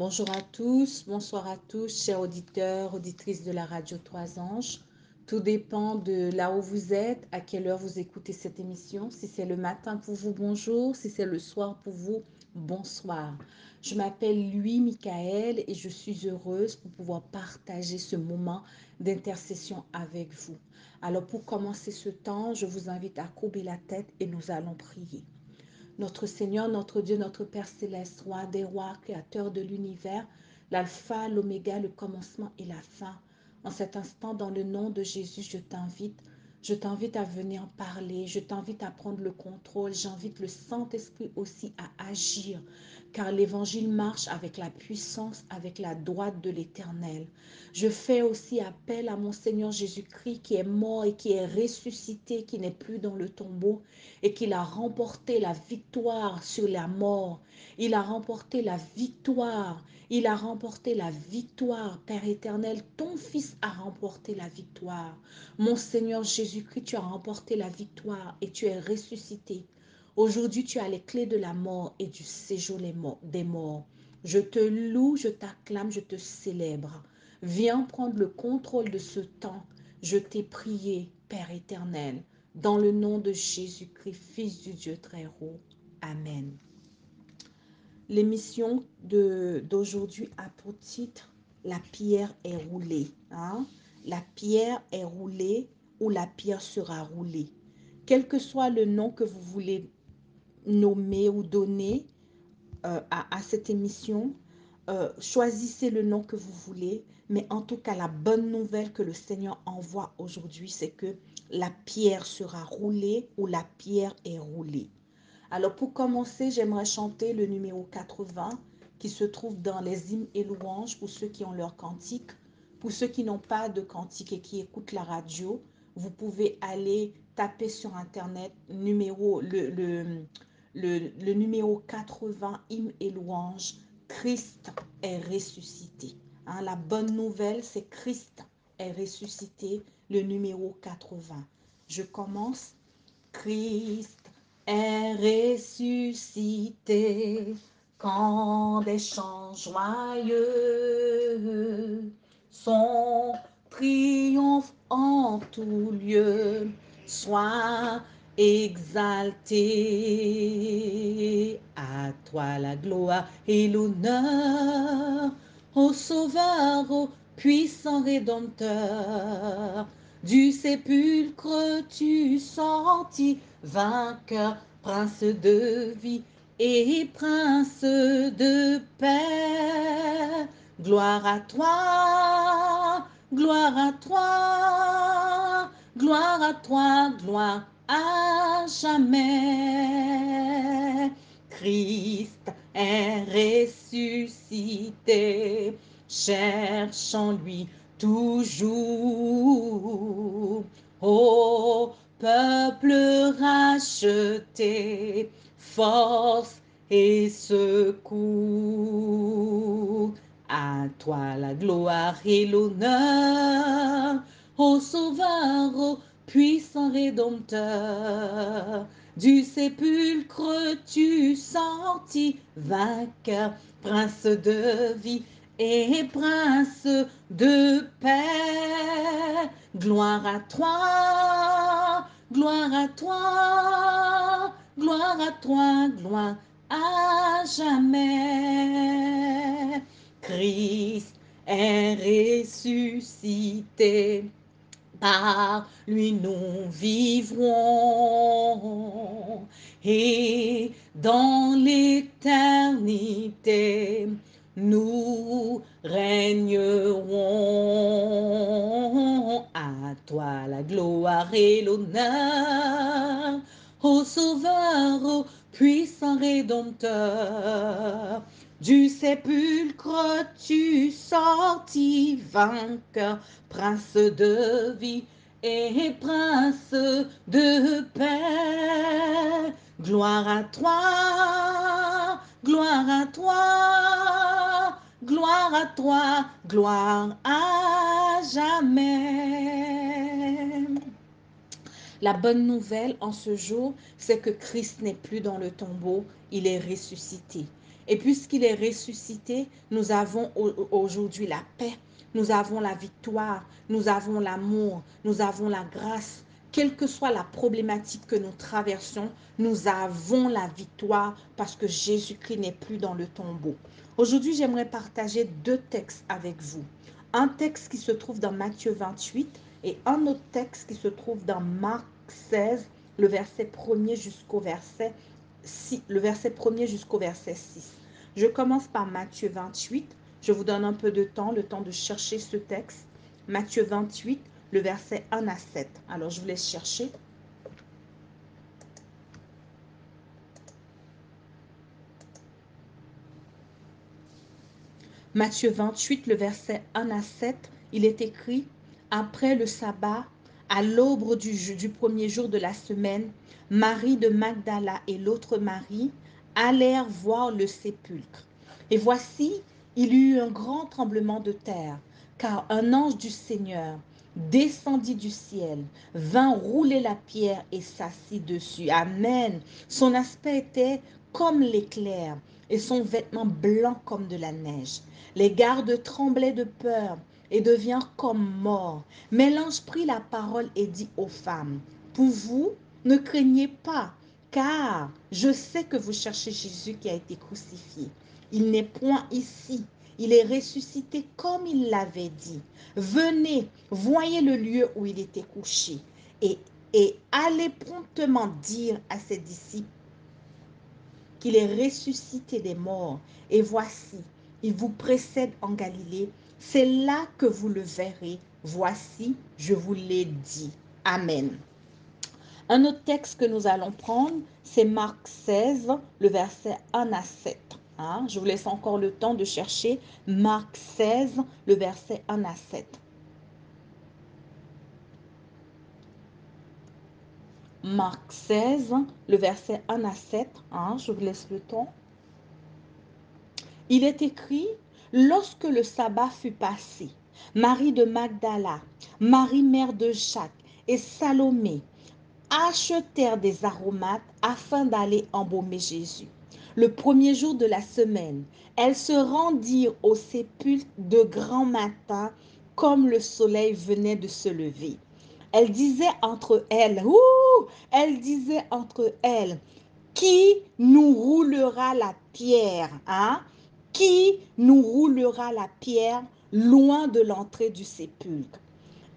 Bonjour à tous, bonsoir à tous, chers auditeurs, auditrices de la radio Trois Anges. Tout dépend de là où vous êtes, à quelle heure vous écoutez cette émission. Si c'est le matin pour vous, bonjour. Si c'est le soir pour vous, bonsoir. Je m'appelle Louis Michael et je suis heureuse pour pouvoir partager ce moment d'intercession avec vous. Alors pour commencer ce temps, je vous invite à courber la tête et nous allons prier. Notre Seigneur, notre Dieu, notre Père céleste, roi des rois, créateur de l'univers, l'alpha, l'oméga, le commencement et la fin. En cet instant, dans le nom de Jésus, je t'invite à venir parler, je t'invite à prendre le contrôle, j'invite le Saint-Esprit aussi à agir, car l'évangile marche avec la puissance, avec la droite de l'Éternel. Je fais aussi appel à mon Seigneur Jésus-Christ qui est mort et qui est ressuscité, qui n'est plus dans le tombeau et qu'il a remporté la victoire sur la mort. Il a remporté la victoire. Il a remporté la victoire, Père éternel. Ton Fils a remporté la victoire. Mon Seigneur Jésus-Christ, tu as remporté la victoire et tu es ressuscité. Aujourd'hui, tu as les clés de la mort et du séjour des morts. Je te loue, je t'acclame, je te célèbre. Viens prendre le contrôle de ce temps. Je t'ai prié, Père éternel, dans le nom de Jésus-Christ, Fils du Dieu très haut. Amen. L'émission d'aujourd'hui a pour titre « La pierre est roulée ». La pierre est roulée ou la pierre sera roulée. Quel que soit le nom que vous voulez nommer ou donner à cette émission, choisissez le nom que vous voulez, mais en tout cas, la bonne nouvelle que le Seigneur envoie aujourd'hui, c'est que la pierre sera roulée ou la pierre est roulée. Alors, pour commencer, j'aimerais chanter le numéro 80 qui se trouve dans les hymnes et louanges pour ceux qui ont leur cantique. Pour ceux qui n'ont pas de cantique et qui écoutent la radio, vous pouvez aller taper sur Internet le numéro 80, hymne et louange, Christ est ressuscité. La bonne nouvelle, c'est Christ est ressuscité, le numéro 80. Je commence. Christ est ressuscité, quand des chants joyeux, son triomphe en tout lieu, soit exalté. À toi la gloire et l'honneur, ô Sauveur, ô puissant Rédempteur. Du sépulcre tu sortis, vainqueur, prince de vie et prince de paix. Gloire à toi, gloire à toi, gloire à toi, gloire à jamais. Christ est ressuscité, cherchons-lui toujours. Ô peuple racheté, force et secours. À toi la gloire et l'honneur, ô Sauveur, ô puissant Rédempteur. Du sépulcre tu sortis, vainqueur, prince de vie et prince de paix. Gloire à toi, gloire à toi, gloire à toi, gloire à jamais. Christ est ressuscité, par lui nous vivrons, et dans l'éternité nous régnerons. À toi la gloire et l'honneur, ô Sauveur, ô puissant Rédempteur. Du sépulcre tu sortis, vainqueur, prince de vie et prince de paix. Gloire à toi, gloire à toi, gloire à toi, gloire à jamais. La bonne nouvelle en ce jour, c'est que Christ n'est plus dans le tombeau, il est ressuscité. Et puisqu'il est ressuscité, nous avons aujourd'hui la paix, nous avons la victoire, nous avons l'amour, nous avons la grâce. Quelle que soit la problématique que nous traversons, nous avons la victoire parce que Jésus-Christ n'est plus dans le tombeau. Aujourd'hui, j'aimerais partager deux textes avec vous. Un texte qui se trouve dans Matthieu 28 et un autre texte qui se trouve dans Marc 16, le verset 1er jusqu'au verset 6, le verset 1er jusqu'au verset 6. Je commence par Matthieu 28. Je vous donne un peu de temps, le temps de chercher ce texte. Matthieu 28, le verset 1 à 7. Alors, je vous laisse chercher. Matthieu 28, le verset 1 à 7, il est écrit « Après le sabbat, à l'aube du premier jour de la semaine, Marie de Magdala et l'autre Marie allèrent voir le sépulcre. Et voici, il y eut un grand tremblement de terre, car un ange du Seigneur descendit du ciel, vint rouler la pierre et s'assit dessus. » Amen. Son aspect était comme l'éclair et son vêtement blanc comme de la neige. Les gardes tremblaient de peur et devinrent comme morts. Mais l'ange prit la parole et dit aux femmes, « Pour vous, ne craignez pas, car je sais que vous cherchez Jésus qui a été crucifié. Il n'est point ici. Il est ressuscité comme il l'avait dit. Venez, voyez le lieu où il était couché et allez promptement dire à ses disciples qu'il est ressuscité des morts. Et voici, il vous précède en Galilée. C'est là que vous le verrez. Voici, je vous l'ai dit. » Amen. Un autre texte que nous allons prendre, c'est Marc 16, le verset 1 à 7. Je vous laisse encore le temps de chercher Marc 16, le verset 1 à 7. Marc 16, le verset 1 à 7. Je vous laisse le temps. Il est écrit, lorsque le sabbat fut passé, Marie de Magdala, Marie mère de Jacques et Salomé achetèrent des aromates afin d'aller embaumer Jésus. Le premier jour de la semaine, elles se rendirent au sépulcre de grand matin comme le soleil venait de se lever. Elles disaient entre elles, qui nous roulera la pierre, Qui nous roulera la pierre loin de l'entrée du sépulcre?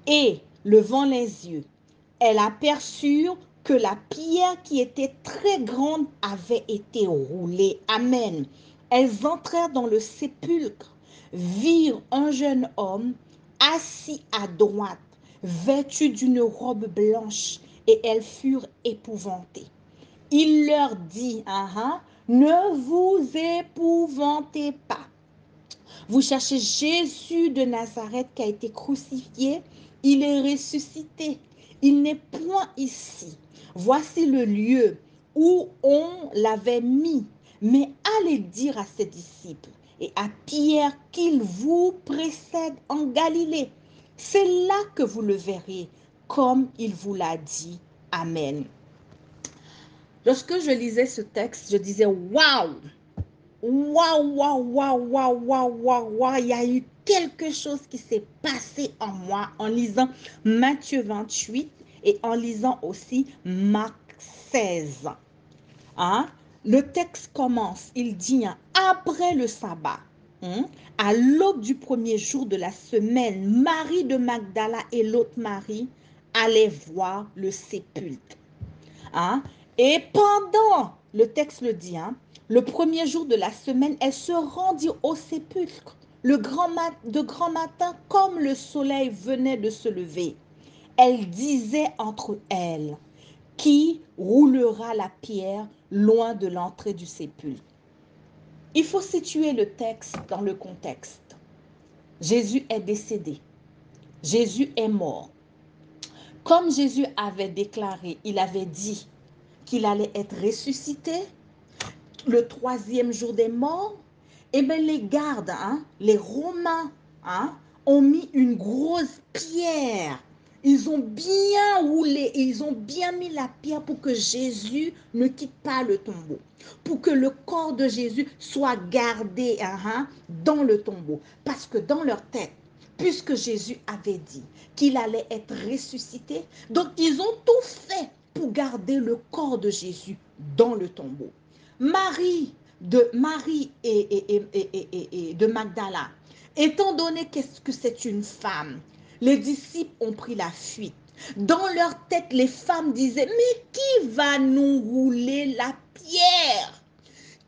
Et, levant les yeux, elles aperçurent que la pierre qui était très grande avait été roulée. Amen. Elles entrèrent dans le sépulcre, virent un jeune homme assis à droite, vêtu d'une robe blanche, et elles furent épouvantées. Il leur dit, ne vous épouvantez pas. Vous cherchez Jésus de Nazareth qui a été crucifié. Il est ressuscité. Il n'est point ici. Voici le lieu où on l'avait mis. Mais allez dire à ses disciples et à Pierre qu'il vous précède en Galilée. C'est là que vous le verrez, comme il vous l'a dit. Amen. Lorsque je lisais ce texte, je disais, waouh! Waouh, waouh, waouh, waouh, waouh, waouh, waouh, il y a eu quelque chose qui s'est passé en moi en lisant Matthieu 28 et en lisant aussi Marc 16. Le texte commence, il dit, après le sabbat, à l'aube du premier jour de la semaine, Marie de Magdala et l'autre Marie allaient voir le sépulcre. Et pendant, le texte le dit, le premier jour de la semaine, elle se rendit au sépulcre de grand matin comme le soleil venait de se lever. Elle disait entre elles, qui roulera la pierre loin de l'entrée du sépulcre? Il faut situer le texte dans le contexte. Jésus est décédé. Jésus est mort. Comme Jésus avait déclaré, il avait dit qu'il allait être ressuscité le troisième jour des morts, et bien les gardes, les Romains, ont mis une grosse pierre Ils ont bien roulé, ils ont bien mis la pierre pour que Jésus ne quitte pas le tombeau, pour que le corps de Jésus soit gardé dans le tombeau. Parce que dans leur tête, puisque Jésus avait dit qu'il allait être ressuscité, donc ils ont tout fait pour garder le corps de Jésus dans le tombeau. Marie et de Magdala, étant donné que c'est une femme, les disciples ont pris la fuite. Dans leur tête, les femmes disaient, mais qui va nous rouler la pierre?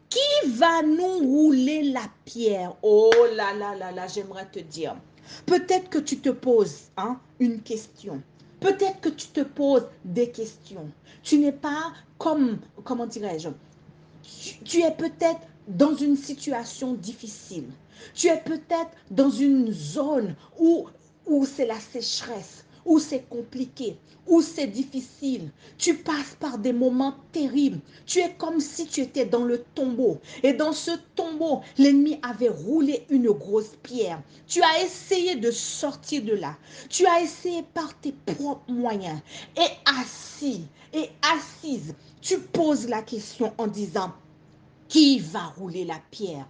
Qui va nous rouler la pierre? Oh là là là là, j'aimerais te dire. Peut-être que tu te poses une question. Peut-être que tu te poses des questions. Tu n'es pas comment dirais-je, tu es peut-être dans une situation difficile. Tu es peut-être dans une zone où c'est la sécheresse, où c'est compliqué, où c'est difficile. Tu passes par des moments terribles. Tu es comme si tu étais dans le tombeau. Et dans ce tombeau, l'ennemi avait roulé une grosse pierre. Tu as essayé de sortir de là. Tu as essayé par tes propres moyens. Et assise, tu poses la question en disant, qui va rouler la pierre?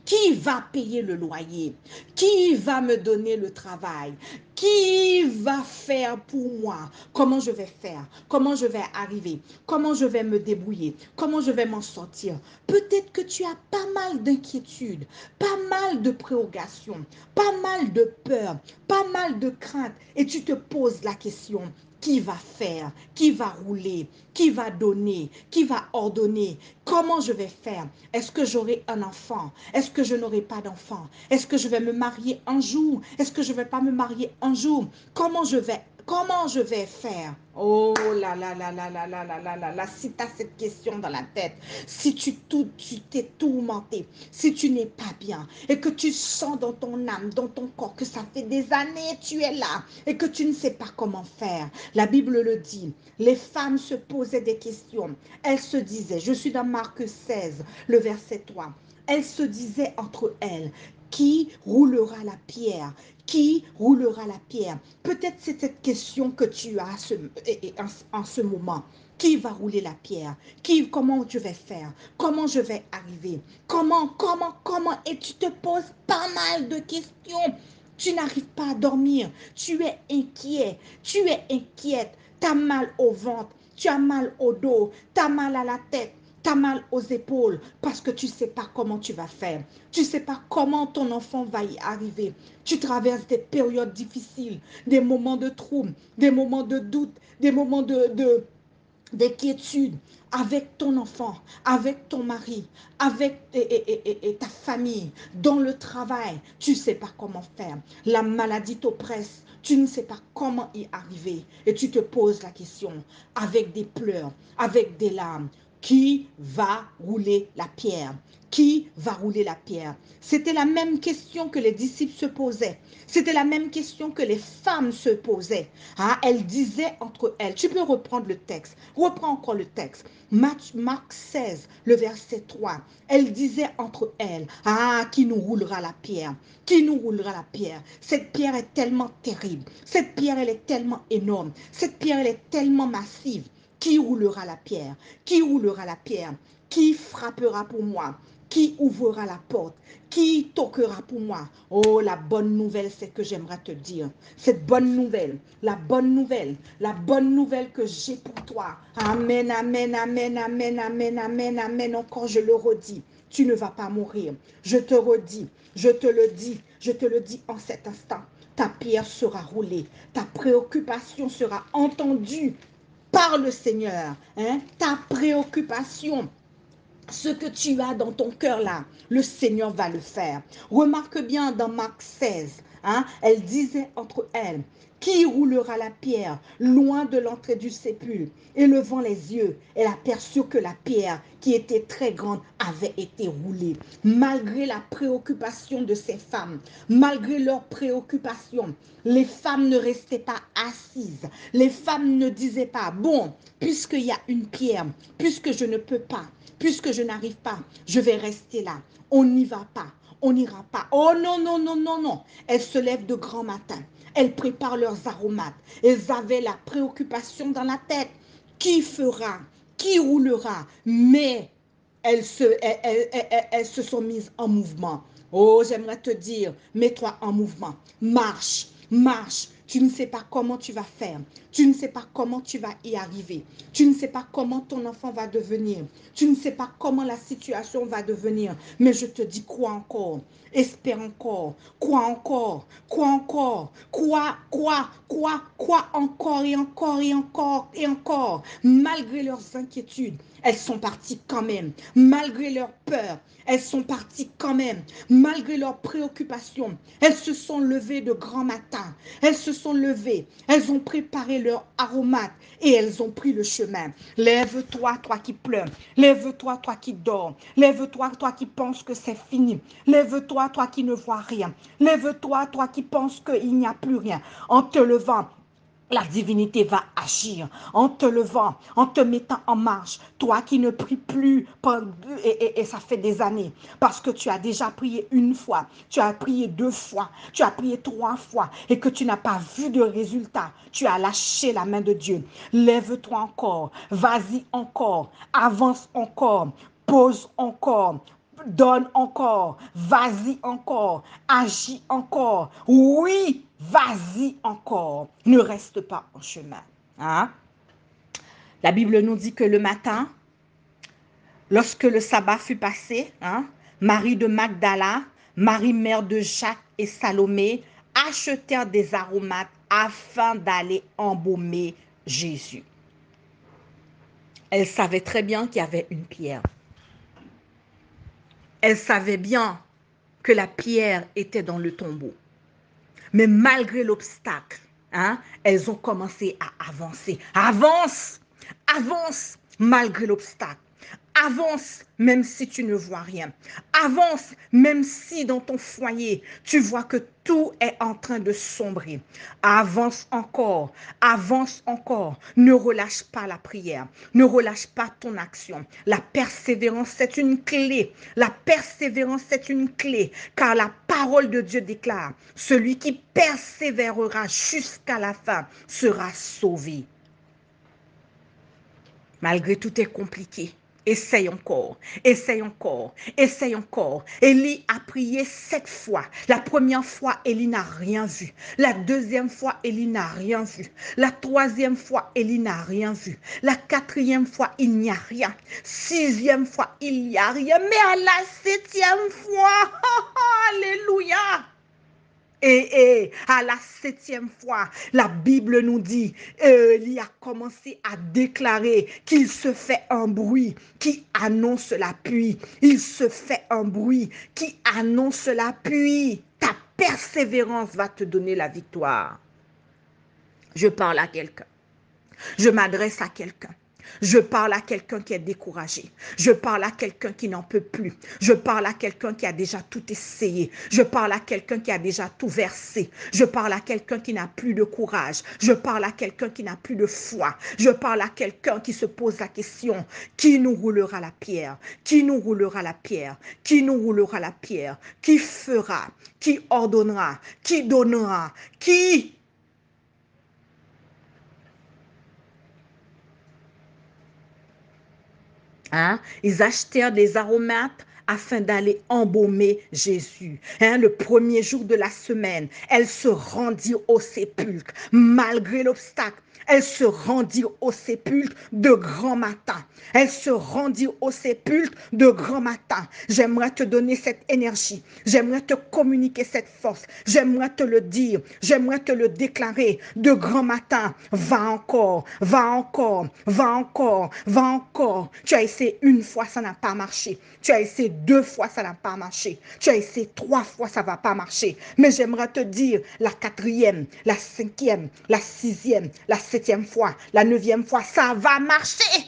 Qui va payer le loyer? Qui va me donner le travail? Qui va faire pour moi? Comment je vais faire? Comment je vais arriver? Comment je vais me débrouiller? Comment je vais m'en sortir? Peut-être que tu as pas mal d'inquiétudes, pas mal de préoccupations, pas mal de peur, pas mal de craintes et tu te poses la question, qui va faire? Qui va rouler? Qui va donner? Qui va ordonner? Comment je vais faire? Est-ce que j'aurai un enfant? Est-ce que je n'aurai pas d'enfant? Est-ce que je vais me marier un jour? Est-ce que je ne vais pas me marier un jour? Comment je vais faire? Oh là là là là là là là là là là, si tu as cette question dans la tête, si tu t'es tourmenté, si tu n'es pas bien et que tu sens dans ton âme, dans ton corps que ça fait des années tu es là et que tu ne sais pas comment faire, la Bible le dit, les femmes se posaient des questions, elles se disaient, je suis dans Marc 16, le verset 3, elles se disaient entre elles, qui roulera la pierre? Qui roulera la pierre? Peut-être c'est cette question que tu as en ce moment. Qui va rouler la pierre? Comment je vais faire? Comment je vais arriver? Comment? Et tu te poses pas mal de questions. Tu n'arrives pas à dormir. Tu es inquiet. Tu es inquiète. Tu as mal au ventre. Tu as mal au dos. Tu as mal à la tête. Tu as mal aux épaules parce que tu ne sais pas comment tu vas faire. Tu ne sais pas comment ton enfant va y arriver. Tu traverses des périodes difficiles, des moments de trouble, des moments de doute, des moments d'inquiétude avec ton enfant, avec ton mari, avec ta famille, dans le travail. Tu ne sais pas comment faire. La maladie t'oppresse. Tu ne sais pas comment y arriver. Et tu te poses la question avec des pleurs, avec des larmes. Qui va rouler la pierre? Qui va rouler la pierre? C'était la même question que les disciples se posaient. C'était la même question que les femmes se posaient. Elles disaient entre elles, tu peux reprendre le texte, reprends encore le texte. Marc 16, le verset 3. Elles disaient entre elles, qui nous roulera la pierre? Qui nous roulera la pierre? Cette pierre est tellement terrible. Cette pierre, elle est tellement énorme. Cette pierre, elle est tellement massive. Qui roulera la pierre? Qui roulera la pierre? Qui frappera pour moi? Qui ouvrira la porte? Qui toquera pour moi? Oh, la bonne nouvelle, c'est que j'aimerais te dire. Cette bonne nouvelle, la bonne nouvelle que j'ai pour toi. Amen, amen, amen, amen, amen, amen, amen. Encore, je le redis. Tu ne vas pas mourir. Je te redis, je te le dis en cet instant. Ta pierre sera roulée. Ta préoccupation sera entendue par le Seigneur. Ta préoccupation, ce que tu as dans ton cœur là, le Seigneur va le faire. Remarque bien dans Marc 16, elle disait entre elles, qui roulera la pierre loin de l'entrée du sépulcre? Élevant les yeux, elle aperçut que la pierre, qui était très grande, avait été roulée. Malgré la préoccupation de ces femmes, malgré leurs préoccupations, les femmes ne restaient pas assises. Les femmes ne disaient pas, bon, puisqu'il y a une pierre, puisque je ne peux pas, puisque je n'arrive pas, je vais rester là. On n'y va pas. On n'ira pas. Oh non, non, non, non, non. Elle se lève de grand matin. elles préparent leurs aromates. Elles avaient la préoccupation dans la tête. Qui fera? Qui roulera? Mais elles se sont mises en mouvement. Oh, j'aimerais te dire, mets-toi en mouvement. Marche, marche. Tu ne sais pas comment tu vas faire. Tu ne sais pas comment tu vas y arriver. Tu ne sais pas comment ton enfant va devenir. Tu ne sais pas comment la situation va devenir. Mais je te dis, crois encore. Espère encore. Crois encore. Crois encore. Crois encore et encore et encore et encore. Malgré leurs inquiétudes, elles sont parties quand même. Malgré leurs peurs, elles sont parties quand même. Malgré leurs préoccupations, elles se sont levées de grand matin. Elles se sont levées. Elles ont préparé leur aromate et elles ont pris le chemin. Lève-toi, toi qui pleures. Lève-toi, toi qui dors. Lève-toi, toi qui penses que c'est fini. Lève-toi, toi qui ne vois rien. Lève-toi, toi qui penses qu'il n'y a plus rien. En te levant, la divinité va agir en te levant, en te mettant en marche. Toi qui ne pries plus, et ça fait des années, parce que tu as déjà prié une fois, tu as prié 2 fois, tu as prié 3 fois, et que tu n'as pas vu de résultat, tu as lâché la main de Dieu. Lève-toi encore, vas-y encore, avance encore, pose encore. Donne encore, vas-y encore, agis encore. Oui, vas-y encore. Ne reste pas en chemin. Hein? La Bible nous dit que le matin, lorsque le sabbat fut passé, hein, Marie de Magdala, Marie mère de Jacques et Salomé achetèrent des aromates afin d'aller embaumer Jésus. Elle savait très bien qu'il y avait une pierre. Elle savait bien que la pierre était dans le tombeau. Mais malgré l'obstacle, hein, elles ont commencé à avancer. Avance, avance malgré l'obstacle. Avance même si tu ne vois rien. Avance même si dans ton foyer, tu vois que tout est en train de sombrer. Avance encore, avance encore. Ne relâche pas la prière. Ne relâche pas ton action. La persévérance, c'est une clé. La persévérance, c'est une clé. Car la parole de Dieu déclare, celui qui persévérera jusqu'à la fin sera sauvé. Malgré tout est compliqué. Essaye encore, essaye encore, essaye encore. Élie a prié 7 fois. La première fois, Élie n'a rien vu. La deuxième fois, Élie n'a rien vu. La troisième fois, Élie n'a rien vu. La quatrième fois, il n'y a rien. 6e fois, il n'y a rien. Mais à la 7e fois, alléluia. Et à la 7e fois, la Bible nous dit, il a commencé à déclarer qu'il se fait un bruit qui annonce la pluie. Il se fait un bruit qui annonce la pluie. Ta persévérance va te donner la victoire. Je parle à quelqu'un. Je m'adresse à quelqu'un. Je parle à quelqu'un qui est découragé. Je parle à quelqu'un qui n'en peut plus. Je parle à quelqu'un qui a déjà tout essayé. Je parle à quelqu'un qui a déjà tout versé. Je parle à quelqu'un qui n'a plus de courage. Je parle à quelqu'un qui n'a plus de foi. Je parle à quelqu'un qui se pose la question, qui nous roulera la pierre? Qui nous roulera la pierre? Qui nous roulera la pierre? Qui fera? Qui ordonnera? Qui donnera? Qui? Hein? Ils achetèrent des aromates afin d'aller embaumer Jésus. Hein? Le premier jour de la semaine, elles se rendirent au sépulcre. Malgré l'obstacle, elles se rendirent au sépulcre de grand matin. Elles se rendirent au sépulcre de grand matin. J'aimerais te donner cette énergie. J'aimerais te communiquer cette force. J'aimerais te le dire. J'aimerais te le déclarer. De grand matin, va encore, va encore, va encore, va encore. Tu as essayé 1 fois, ça n'a pas marché. Tu as essayé 2 fois, ça n'a pas marché. Tu as essayé 3 fois, ça ne va pas marcher. Mais j'aimerais te dire, la 4e, la 5e, la 6e, la 7e fois, la 9e fois, ça va marcher.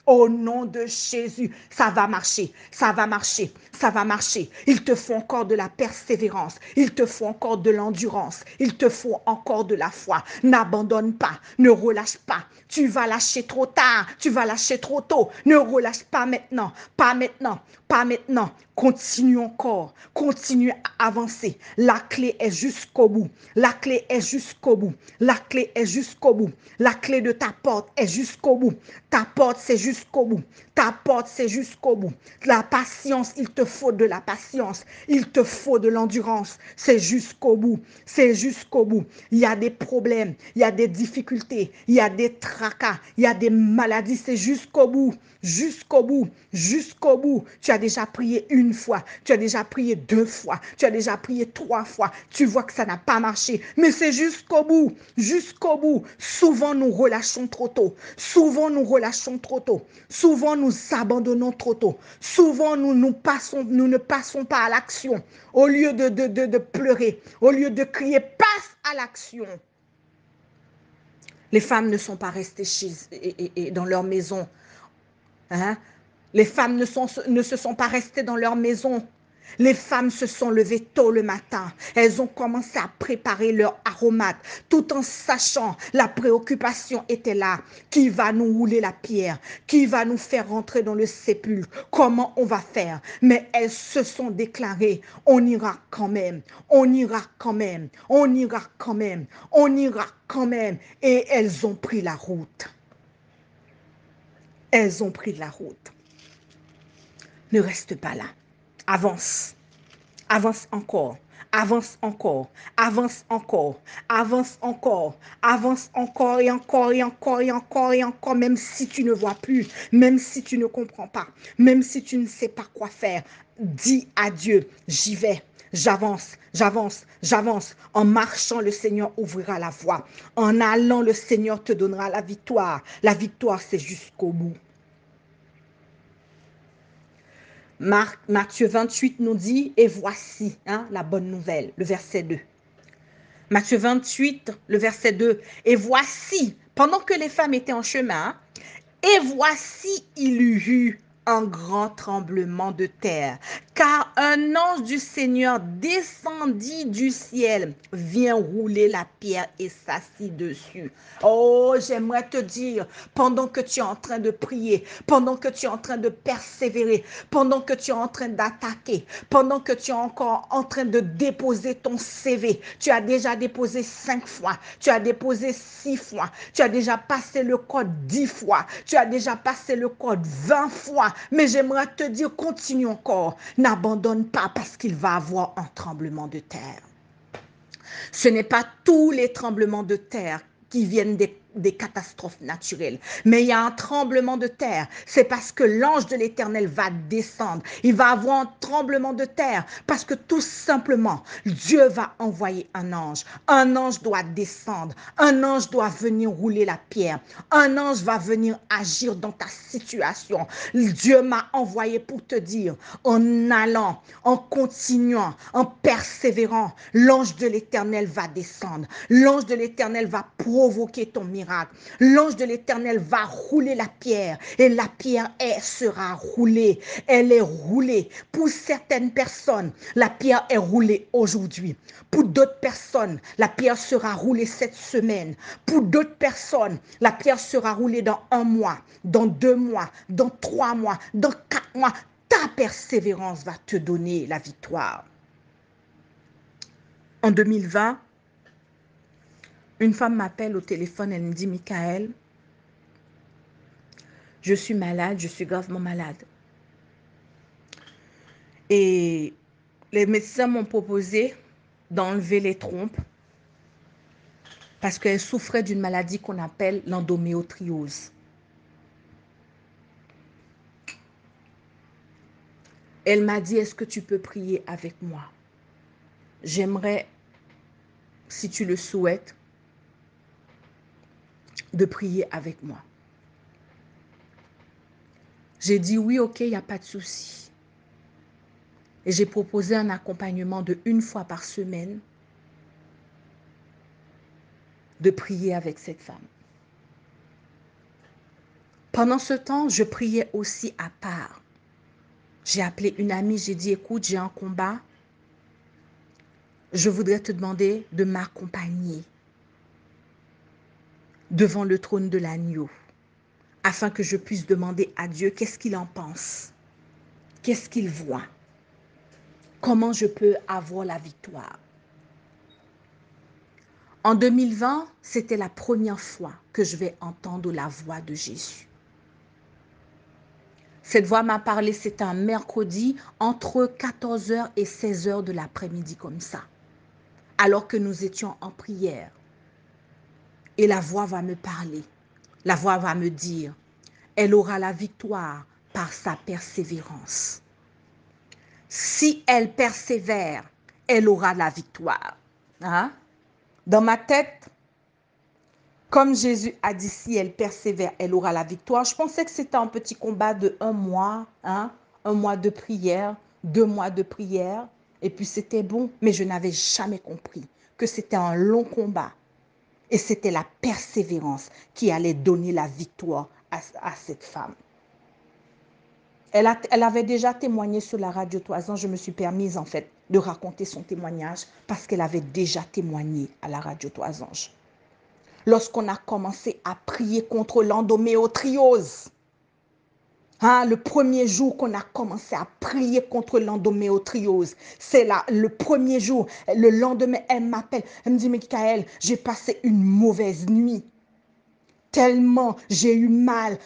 Au nom de Jésus, ça va marcher, ça va marcher, ça va marcher. Il te faut encore de la persévérance, il te faut encore de l'endurance, il te faut encore de la foi. N'abandonne pas, ne relâche pas. Tu vas lâcher trop tard, tu vas lâcher trop tôt. Ne relâche pas maintenant, pas maintenant, pas maintenant. Continue encore, continue à avancer. La clé est jusqu'au bout. La clé est jusqu'au bout. La clé est jusqu'au bout. La clé de ta porte est jusqu'au bout. Ta porte, c'est jusqu'au bout. Ta porte, c'est jusqu'au bout. La patience, il te faut de la patience. Il te faut de l'endurance. C'est jusqu'au bout. C'est jusqu'au bout. Il y a des problèmes, il y a des difficultés, il y a des tracas, il y a des maladies. C'est jusqu'au bout. Jusqu'au bout, jusqu'au bout. Tu as déjà prié une fois, tu as déjà prié 2 fois, tu as déjà prié 3 fois. Tu vois que ça n'a pas marché, mais c'est jusqu'au bout, jusqu'au bout. Souvent, nous relâchons trop tôt. Souvent, nous relâchons trop tôt. Souvent, nous abandonnons trop tôt. Souvent, nous ne passons pas à l'action. Au lieu de pleurer, au lieu de crier, passe à l'action. Les femmes ne sont pas restées dans leur maison. Hein? Les femmes ne se sont pas restées dans leur maison. Les femmes se sont levées tôt le matin. Elles ont commencé à préparer leur aromate, tout en sachant la préoccupation était là. Qui va nous rouler la pierre? Qui va nous faire rentrer dans le sépulcre? Comment on va faire? Mais elles se sont déclarées, on ira quand même, on ira quand même, on ira quand même, on ira quand même. Et elles ont pris la route. Elles ont pris la route. Ne reste pas là. Avance. Avance encore. Avance encore. Avance encore. Avance encore. Avance encore et encore et encore et encore et encore. Même si tu ne vois plus. Même si tu ne comprends pas. Même si tu ne sais pas quoi faire. Dis à Dieu, j'y vais. J'avance, j'avance, j'avance. En marchant, le Seigneur ouvrira la voie. En allant, le Seigneur te donnera la victoire. La victoire, c'est jusqu'au bout. Matthieu 28 nous dit, et voici la bonne nouvelle, le verset 2. Matthieu 28, le verset 2. Et voici, pendant que les femmes étaient en chemin, et voici, il y eut un grand tremblement de terre, car un ange du Seigneur descendit du ciel, vient rouler la pierre et s'assit dessus. Oh, j'aimerais te dire, pendant que tu es en train de prier, pendant que tu es en train de persévérer, pendant que tu es en train d'attaquer, pendant que tu es encore en train de déposer ton CV, tu as déjà déposé 5 fois, tu as déposé 6 fois, tu as déjà passé le code 10 fois, tu as déjà passé le code 20 fois, mais j'aimerais te dire, continue encore, n'abandonne pas parce qu'il va y avoir un tremblement de terre. Ce n'est pas tous les tremblements de terre qui viennent des catastrophes naturelles. Mais il y a un tremblement de terre. C'est parce que l'ange de l'Éternel va descendre. Il va avoir un tremblement de terre parce que tout simplement, Dieu va envoyer un ange. Un ange doit descendre. Un ange doit venir rouler la pierre. Un ange va venir agir dans ta situation. Dieu m'a envoyé pour te dire, en allant, en continuant, en persévérant, l'ange de l'Éternel va descendre. L'ange de l'Éternel va provoquer ton miracle. L'ange de l'Éternel va rouler la pierre et la pierre sera roulée. Elle est roulée. Pour certaines personnes, la pierre est roulée aujourd'hui. Pour d'autres personnes, la pierre sera roulée cette semaine. Pour d'autres personnes, la pierre sera roulée dans 1 mois, dans 2 mois, dans 3 mois, dans 4 mois. Ta persévérance va te donner la victoire. En 2020, une femme m'appelle au téléphone, elle me dit, Michael, je suis malade, je suis gravement malade. Et les médecins m'ont proposé d'enlever les trompes parce qu'elle souffrait d'une maladie qu'on appelle l'endométriose. Elle m'a dit, est-ce que tu peux prier avec moi? J'aimerais, si tu le souhaites, de prier avec moi. J'ai dit oui, ok, il n'y a pas de souci. Et j'ai proposé un accompagnement de 1 fois par semaine de prier avec cette femme. Pendant ce temps, je priais aussi à part. J'ai appelé une amie, j'ai dit, écoute, j'ai un combat. Je voudrais te demander de m'accompagner devant le trône de l'agneau, afin que je puisse demander à Dieu qu'est-ce qu'il en pense, qu'est-ce qu'il voit, comment je peux avoir la victoire. En 2020, c'était la première fois que je vais entendre la voix de Jésus. Cette voix m'a parlé, c'est un mercredi entre 14h et 16h de l'après-midi comme ça, alors que nous étions en prière. Et la voix va me parler, la voix va me dire, elle aura la victoire par sa persévérance. Si elle persévère, elle aura la victoire. Hein? Dans ma tête, comme Jésus a dit, si elle persévère, elle aura la victoire. Je pensais que c'était un petit combat de 1 mois, hein? 1 mois de prière, 2 mois de prière, et puis c'était bon. Mais je n'avais jamais compris que c'était un long combat. Et c'était la persévérance qui allait donner la victoire à cette femme. Elle avait déjà témoigné sur la radio Toison. Je me suis permise en fait de raconter son témoignage parce qu'elle avait déjà témoigné à la radio Toison. Lorsqu'on a commencé à prier contre l'endométriose, hein, le premier jour qu'on a commencé à prier contre l'endométriose, c'est là, le premier jour, le lendemain, elle m'appelle, elle me dit, Michael, j'ai passé une mauvaise nuit. Tellement j'ai eu mal,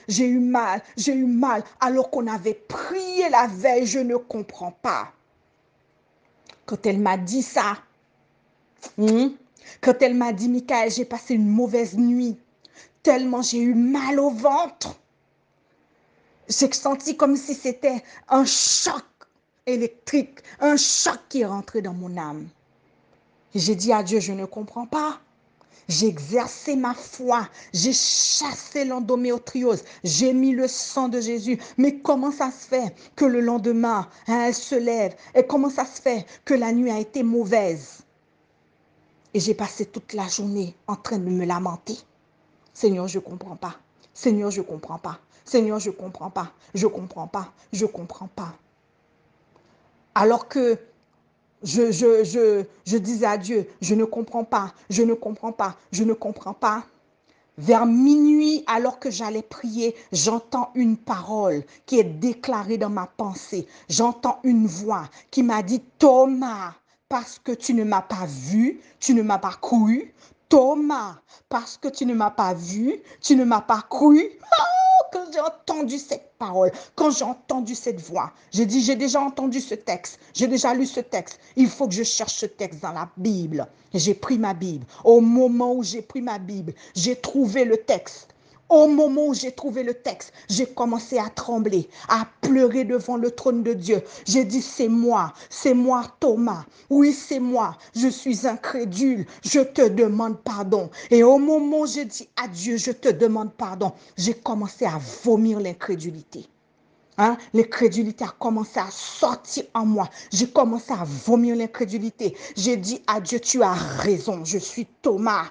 alors qu'on avait prié la veille, je ne comprends pas. Quand elle m'a dit ça, quand elle m'a dit, Michael, j'ai passé une mauvaise nuit, tellement j'ai eu mal au ventre. J'ai senti comme si c'était un choc électrique, un choc qui est rentré dans mon âme. J'ai dit à Dieu, je ne comprends pas. J'ai exercé ma foi, j'ai chassé l'endométriose, j'ai mis le sang de Jésus. Mais comment ça se fait que le lendemain, hein, elle se lève? Et comment ça se fait que la nuit a été mauvaise? Et j'ai passé toute la journée en train de me lamenter. Seigneur, je ne comprends pas. Seigneur, je ne comprends pas. Seigneur, je ne comprends pas. Je ne comprends pas. Je ne comprends pas. Alors que je disais à Dieu, je ne comprends pas, je ne comprends pas, je ne comprends pas. Vers minuit, alors que j'allais prier, j'entends une parole qui est déclarée dans ma pensée. J'entends une voix qui m'a dit, Thomas, parce que tu ne m'as pas vu, tu ne m'as pas cru. Thomas, parce que tu ne m'as pas vu, tu ne m'as pas cru. Oh, quand j'ai entendu cette parole, quand j'ai entendu cette voix, j'ai dit, j'ai déjà entendu ce texte, j'ai déjà lu ce texte. Il faut que je cherche ce texte dans la Bible. Et j'ai pris ma Bible. Au moment où j'ai pris ma Bible, j'ai trouvé le texte. Au moment où j'ai trouvé le texte, j'ai commencé à trembler, à pleurer devant le trône de Dieu. J'ai dit, c'est moi Thomas. Oui, c'est moi, je suis incrédule, je te demande pardon. Et au moment où j'ai dit à Dieu, je te demande pardon, j'ai commencé à vomir l'incrédulité. Hein? L'incrédulité a commencé à sortir en moi. J'ai commencé à vomir l'incrédulité. J'ai dit à Dieu, tu as raison, je suis Thomas.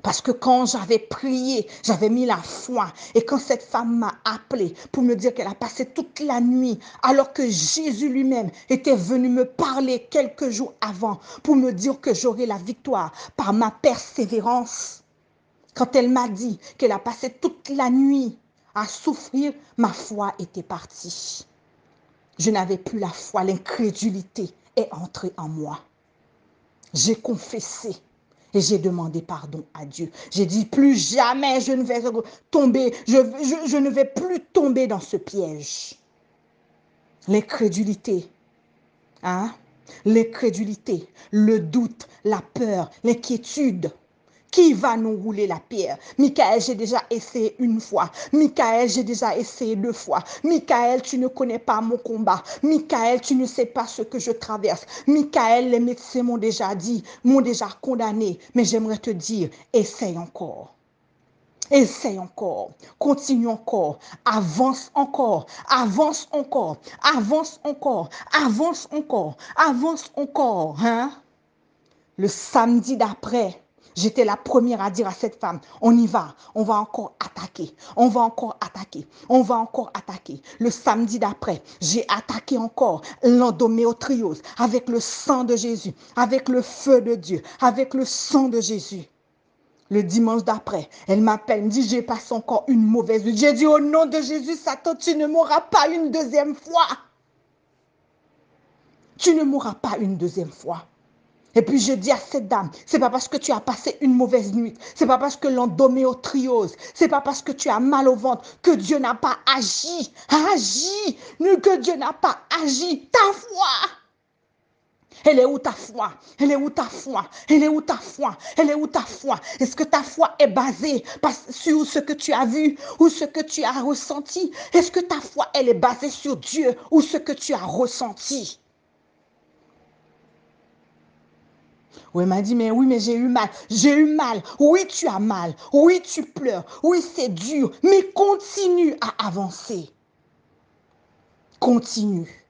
Parce que quand j'avais prié, j'avais mis la foi. Et quand cette femme m'a appelé pour me dire qu'elle a passé toute la nuit, alors que Jésus lui-même était venu me parler quelques jours avant pour me dire que j'aurais la victoire par ma persévérance. Quand elle m'a dit qu'elle a passé toute la nuit à souffrir, ma foi était partie. Je n'avais plus la foi, l'incrédulité est entrée en moi. J'ai confessé et j'ai demandé pardon à Dieu. J'ai dit, plus jamais je ne vais tomber, je ne vais plus tomber dans ce piège. L'incrédulité, hein? L'incrédulité, le doute, la peur, l'inquiétude. Qui va nous rouler la pierre? Michael, j'ai déjà essayé une fois. Michael, j'ai déjà essayé 2 fois. Michael, tu ne connais pas mon combat. Michael, tu ne sais pas ce que je traverse. Michael, les médecins m'ont déjà dit, m'ont déjà condamné. Mais j'aimerais te dire, essaye encore. Essaye encore, continue encore, avance encore, avance encore, avance encore, avance encore, avance encore. Hein? Le samedi d'après, J'étais la première à dire à cette femme, on y va, on va encore attaquer, on va encore attaquer, on va encore attaquer. Le samedi d'après, j'ai attaqué encore l'endométriose avec le sang de Jésus, avec le feu de Dieu, avec le sang de Jésus. Le dimanche d'après, elle m'appelle, me dit, j'ai passé encore une mauvaise nuit. J'ai dit, au nom de Jésus, Satan, tu ne mourras pas une deuxième fois. Tu ne mourras pas une deuxième fois. Et puis je dis à cette dame, c'est pas parce que tu as passé une mauvaise nuit, c'est pas parce que l'endométriose, c'est pas parce que tu as mal au ventre que Dieu n'a pas agi, que Dieu n'a pas agi. Ta foi, elle est où ta foi? Elle est où ta foi? Elle est où ta foi? Elle est où ta foi? Est-ce que ta foi est basée sur ce que tu as vu ou ce que tu as ressenti? Est-ce que ta foi, elle est basée sur Dieu ou ce que tu as ressenti? Oui, elle m'a dit, mais oui, mais j'ai eu mal. J'ai eu mal. Oui, tu as mal. Oui, tu pleures. Oui, c'est dur. Mais continue à avancer. Continue.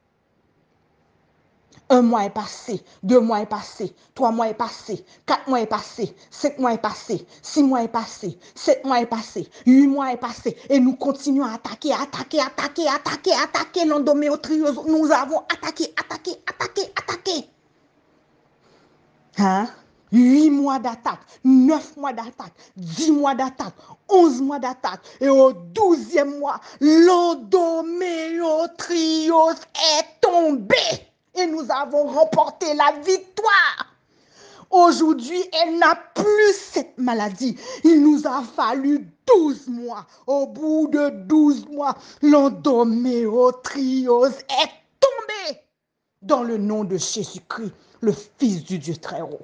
1 mois est passé, 2 mois est passé, 3 mois est passé, 4 mois est passé, 5 mois est passé, 6 mois est passé, 7 mois est passé, 8 mois est passé. Et nous continuons à attaquer, attaquer, attaquer, attaquer, attaquer l'endométriose. Nous avons attaqué, attaqué, attaqué, attaqué. Hein? 8 mois d'attaque, 9 mois d'attaque, 10 mois d'attaque, 11 mois d'attaque. Et au 12e mois, l'endométriose est tombée. Et nous avons remporté la victoire. Aujourd'hui, elle n'a plus cette maladie. Il nous a fallu 12 mois. Au bout de 12 mois, l'endométriose est tombée. Dans le nom de Jésus-Christ, le Fils du Dieu très haut.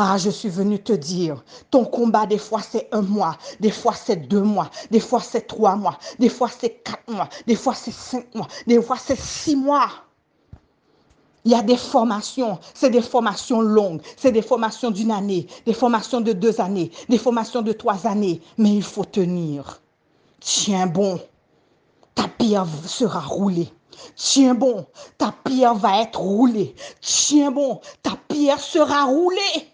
Ah, je suis venue te dire, ton combat, des fois c'est 1 mois, des fois c'est 2 mois, des fois c'est 3 mois, des fois c'est 4 mois, des fois c'est 5 mois, des fois c'est 6 mois. Il y a des formations, c'est des formations longues, c'est des formations d'1 année, des formations de 2 années, des formations de 3 années, mais il faut tenir. Tiens bon, ta pierre sera roulée. Tiens bon, ta pierre va être roulée. Tiens bon, ta pierre sera roulée.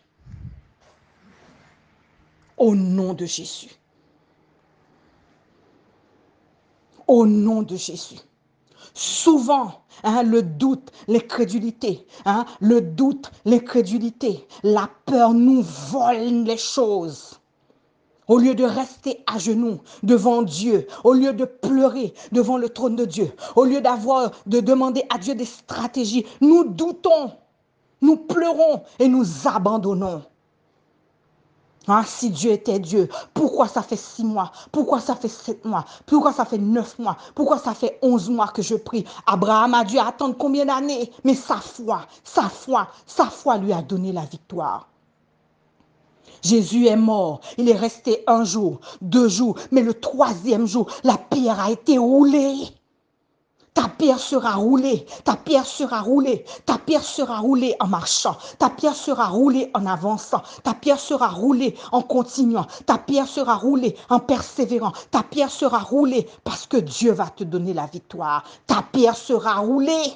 Au nom de Jésus. Au nom de Jésus. Souvent, le doute, l'incrédulité, le doute, l'incrédulité, la peur nous vole les choses. Au lieu de rester à genoux devant Dieu, au lieu de pleurer devant le trône de Dieu, au lieu de demander à Dieu des stratégies, nous doutons, nous pleurons et nous abandonnons. Si Dieu était Dieu, pourquoi ça fait 6 mois? Pourquoi ça fait 7 mois? Pourquoi ça fait 9 mois? Pourquoi ça fait 11 mois que je prie? Abraham a dû attendre combien d'années? Mais sa foi lui a donné la victoire. Jésus est mort, il est resté 1 jour, 2 jours, mais le 3e jour, la pierre a été roulée. Ta pierre sera roulée, ta pierre sera roulée, ta pierre sera roulée en marchant, ta pierre sera roulée en avançant, ta pierre sera roulée en continuant, ta pierre sera roulée en persévérant, ta pierre sera roulée parce que Dieu va te donner la victoire. Ta pierre sera roulée.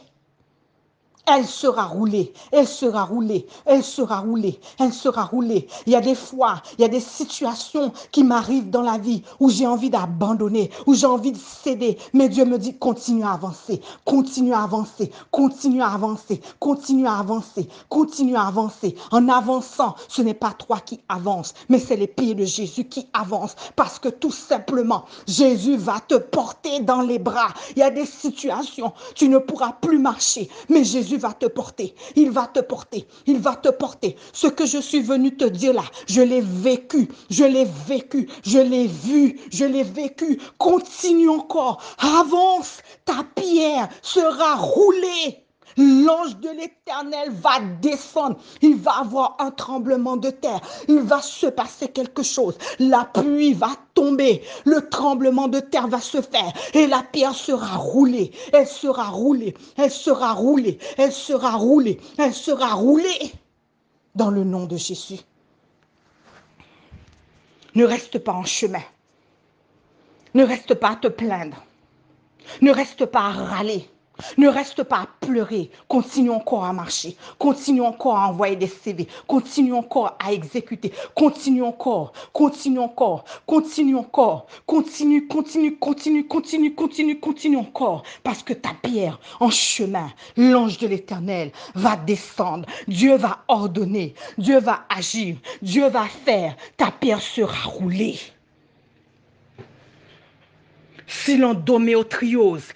Elle sera roulée, elle sera roulée, elle sera roulée, elle sera roulée. Il y a des fois, il y a des situations qui m'arrivent dans la vie où j'ai envie d'abandonner, où j'ai envie de céder. Mais Dieu me dit, continue à avancer, continue à avancer, continue à avancer, continue à avancer, continue à avancer. En avançant, ce n'est pas toi qui avances, mais c'est les pieds de Jésus qui avancent. Parce que tout simplement, Jésus va te porter dans les bras. Il y a des situations, tu ne pourras plus marcher, mais Jésus va te porter, il va te porter, il va te porter. Ce que je suis venu te dire là, je l'ai vécu, je l'ai vécu, je l'ai vu, je l'ai vécu. Continue encore, avance, ta pierre sera roulée. L'ange de l'Éternel va descendre. Il va avoir un tremblement de terre. Il va se passer quelque chose. La pluie va tomber. Le tremblement de terre va se faire. Et la pierre sera roulée. Elle sera roulée. Elle sera roulée. Elle sera roulée. Elle sera roulée. Dans le nom de Jésus. Ne reste pas en chemin. Ne reste pas à te plaindre. Ne reste pas à râler. Ne reste pas à pleurer. Continue encore à marcher. Continue encore à envoyer des CV. Continue encore à exécuter. Continue encore. Continue encore. Continue encore. Continue, continue, continue, continue, continue, continue encore. Parce que ta pierre en chemin, l'ange de l'Éternel va descendre. Dieu va ordonner. Dieu va agir. Dieu va faire. Ta pierre sera roulée. Si l'endométriose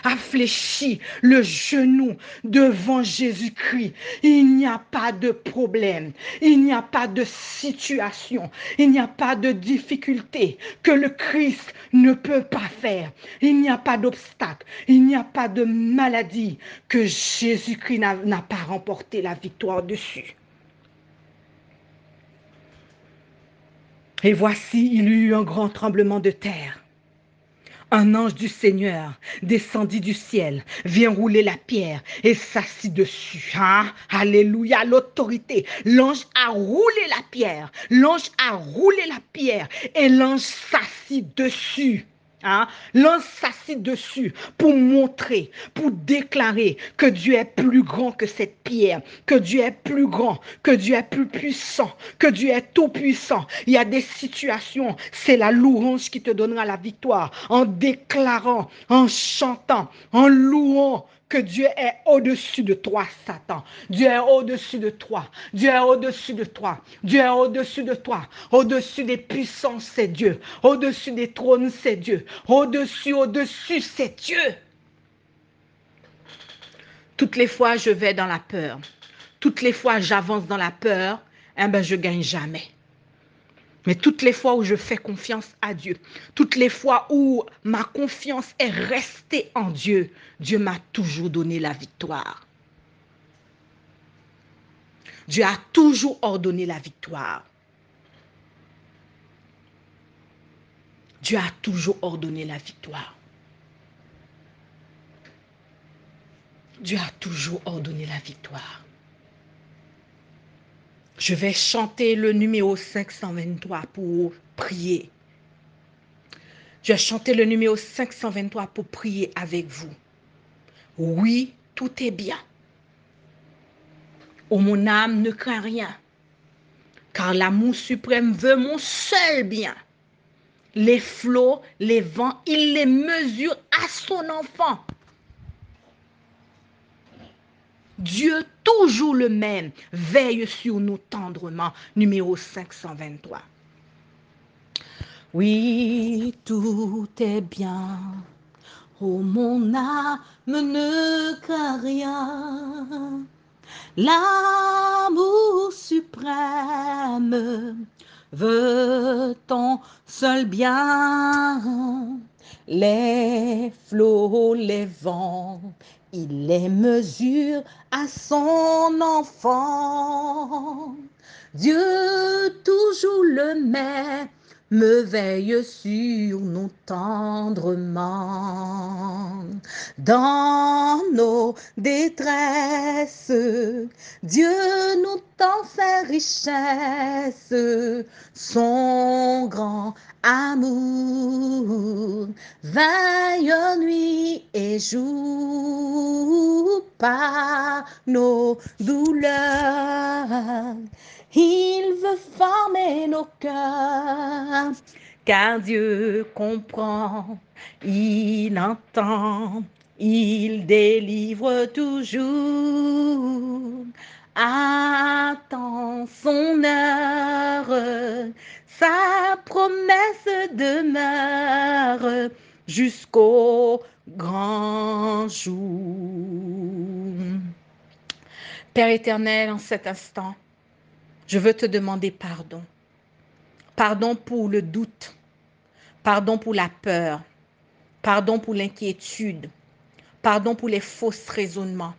a fléchi le genou devant Jésus-Christ, il n'y a pas de problème, il n'y a pas de situation, il n'y a pas de difficulté que le Christ ne peut pas faire. Il n'y a pas d'obstacle, il n'y a pas de maladie que Jésus-Christ n'a pas remporté la victoire dessus. Et voici, il y eut un grand tremblement de terre. Un ange du Seigneur descendit du ciel, vient rouler la pierre et s'assit dessus. Hein? Alléluia, l'autorité. L'ange a roulé la pierre. L'ange a roulé la pierre et l'ange s'assit dessus. Hein? L'ange s'assit dessus pour montrer, pour déclarer que Dieu est plus grand que cette pierre, que Dieu est plus grand, que Dieu est plus puissant, que Dieu est tout puissant. Il y a des situations, c'est la louange qui te donnera la victoire, en déclarant, en chantant, en louant que Dieu est au-dessus de toi, Satan. Dieu est au-dessus de toi. Dieu est au-dessus de toi. Dieu est au-dessus de toi. Au-dessus des puissances, c'est Dieu. Au-dessus des trônes, c'est Dieu. Au-dessus, c'est Dieu. Toutes les fois, je vais dans la peur. Toutes les fois, j'avance dans la peur, je gagne jamais. Mais toutes les fois où je fais confiance à Dieu, toutes les fois où ma confiance est restée en Dieu, Dieu m'a toujours donné la victoire. Dieu a toujours ordonné la victoire. Dieu a toujours ordonné la victoire. Dieu a toujours ordonné la victoire. Je vais chanter le numéro 523 pour prier. Je vais chanter le numéro 523 pour prier avec vous. Oui, tout est bien. Oh, mon âme ne craint rien, car l'amour suprême veut mon seul bien. Les flots, les vents, il les mesure à son enfant. Dieu, toujours le même, veille sur nous tendrement. Numéro 523. Oui, tout est bien. Oh, mon âme ne craint rien. L'amour suprême veut ton seul bien. Les flots, les vents, il les mesure à son enfant. Dieu, toujours le même, me veille sur nous tendrement. Dans nos détresses, Dieu nous tend ses richesses, son grand amour veille nuit et jour par nos douleurs. Il veut former nos cœurs, car Dieu comprend, il entend, il délivre toujours. Attends son heure, sa promesse demeure jusqu'au grand jour. Père éternel, en cet instant, je veux te demander pardon. Pardon pour le doute. Pardon pour la peur. Pardon pour l'inquiétude. Pardon pour les faux raisonnements.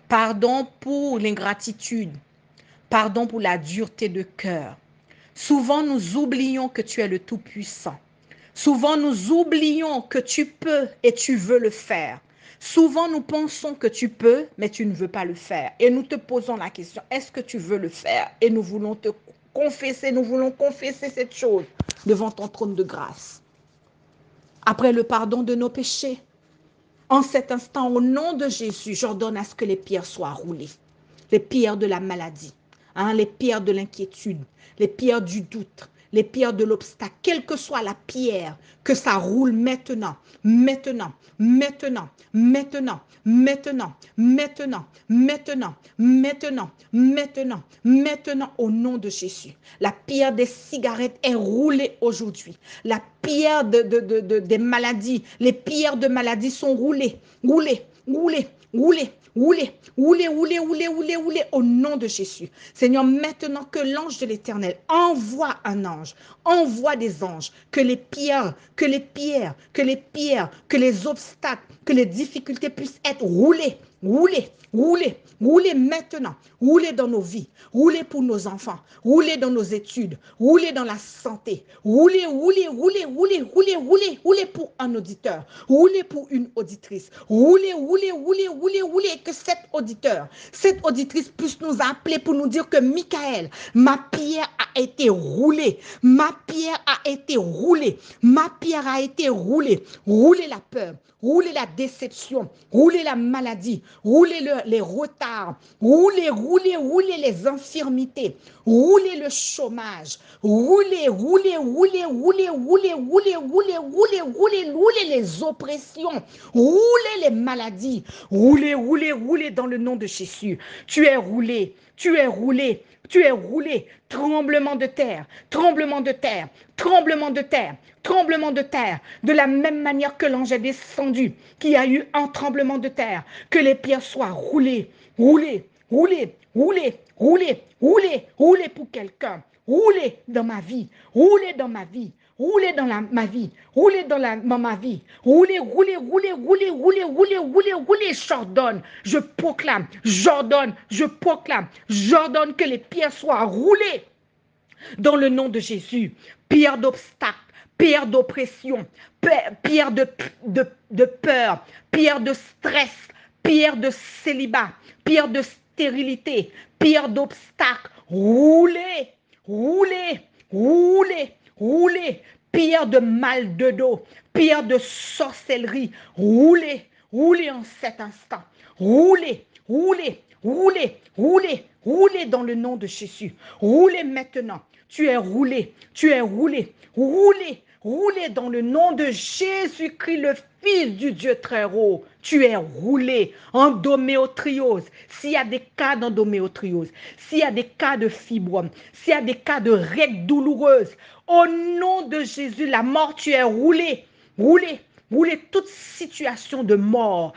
Pardon pour l'ingratitude. Pardon pour la dureté de cœur. Souvent, nous oublions que tu es le Tout-Puissant. Souvent, nous oublions que tu peux et tu veux le faire. Souvent, nous pensons que tu peux, mais tu ne veux pas le faire. Et nous te posons la question, est-ce que tu veux le faire? Et nous voulons te confesser, nous voulons confesser cette chose devant ton trône de grâce. Après le pardon de nos péchés, En cet instant, au nom de Jésus, j'ordonne à ce que les pierres soient roulées. Les pierres de la maladie, les pierres de l'inquiétude, les pierres du doute, les pierres de l'obstacle, quelle que soit la pierre, que ça roule maintenant, maintenant, maintenant, maintenant, maintenant, maintenant, maintenant, maintenant, maintenant, maintenant, au nom de Jésus. La pierre des cigarettes est roulée aujourd'hui. La pierre des maladies, les pierres de maladies sont roulées, roulées, roulées, roulées, roulez, roulez, roulez, roulez, roulez, roulez au nom de Jésus. Seigneur, maintenant que l'ange de l'Éternel envoie un ange, envoie des anges, que les pierres, que les pierres, que les pierres, que les obstacles, que les difficultés puissent être roulées, roulées, roulées, roulées maintenant, roulées dans nos vies, roulées pour nos enfants, roulées dans nos études, roulées dans la santé, roulées, roulées, roulées, roulées, roulées, roulées, roulées pour un auditeur, roulées pour une auditrice, roulées, roulées, roulées, roulées, roulées, que cet auditeur, cette auditrice puisse nous appeler pour nous dire que Michael, ma pierre a été roulée, ma pierre a été roulée, ma pierre a été roulée, roulez la peur, roulez la déception, roulez la maladie, roulez les retards, roulez, roulez, roulez les infirmités, roulez le chômage, roulez, roulez, roulez, roulez, roulez, roulez, roulez, roulez, roulez, roulez les oppressions, roulez les maladies, roulez, roulez, roulez dans le nom de Jésus. Tu es roulé, tu es roulé, tu es roulé. Tremblement de terre, tremblement de terre, tremblement de terre, tremblement de terre. De la même manière que l'ange est descendu, qu'il y a eu un tremblement de terre, que les pierres soient roulées, roulées, roulées, roulées, roulées, roulées, roulées pour quelqu'un. Roulez dans ma vie, roulez dans ma vie, roulez dans ma vie, roulez dans ma vie, roulez, roulez, roulez, roulez, roulez, roulez, roulez, roulez, j'ordonne, je proclame, j'ordonne, je proclame, j'ordonne que les pierres soient roulées dans le nom de Jésus. Pierre d'obstacle, pierre d'oppression, pierre de peur, pierre de stress, pierre de célibat, pierre de stérilité, pierre d'obstacle, roulez, roulez, roulez, roulez, pierre de mal de dos, pierre de sorcellerie, roulez, roulez en cet instant, roulez, roulez, roulez, roulez, roulez dans le nom de Jésus, roulez maintenant, tu es roulé, tu es roulé, roulé, roulé dans le nom de Jésus-Christ, le Fils du Dieu très haut. Tu es roulé, endométriose. S'il y a des cas d'endométriose, s'il y a des cas de fibrome, s'il y a des cas de règles douloureuses, au nom de Jésus, la mort, tu es roulé, roulé, roulé, toute situation de mort,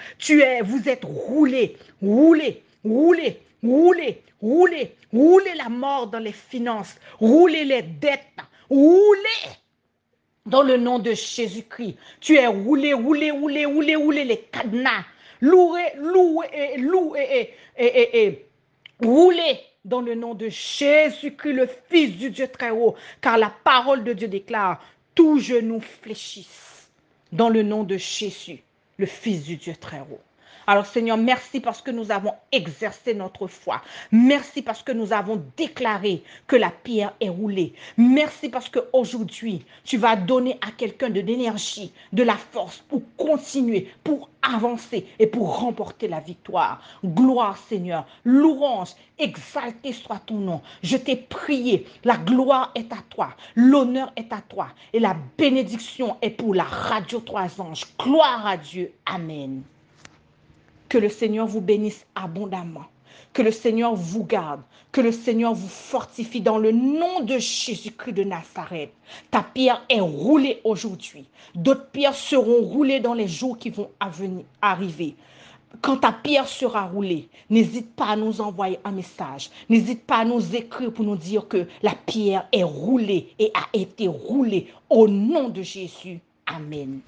vous êtes roulé, roulé, roulé, roulez, roulez, roulez la mort dans les finances, roulez les dettes, roulez dans le nom de Jésus-Christ. Tu es roulé, roulé, roulé, roulé, roulé les cadenas, loué, loué, loué, roulez dans le nom de Jésus-Christ, le Fils du Dieu très haut, car la parole de Dieu déclare, tout genou fléchisse dans le nom de Jésus, le Fils du Dieu très haut. Alors Seigneur, merci parce que nous avons exercé notre foi. Merci parce que nous avons déclaré que la pierre est roulée. Merci parce qu'aujourd'hui, tu vas donner à quelqu'un de l'énergie, de la force pour continuer, pour avancer et pour remporter la victoire. Gloire Seigneur, louange, exalté soit ton nom. Je t'ai prié, la gloire est à toi, l'honneur est à toi et la bénédiction est pour la Radio 3 Anges. Gloire à Dieu. Amen. Que le Seigneur vous bénisse abondamment. Que le Seigneur vous garde. Que le Seigneur vous fortifie dans le nom de Jésus-Christ de Nazareth. Ta pierre est roulée aujourd'hui. D'autres pierres seront roulées dans les jours qui vont arriver. Quand ta pierre sera roulée, n'hésite pas à nous envoyer un message. N'hésite pas à nous écrire pour nous dire que la pierre est roulée et a été roulée au nom de Jésus. Amen.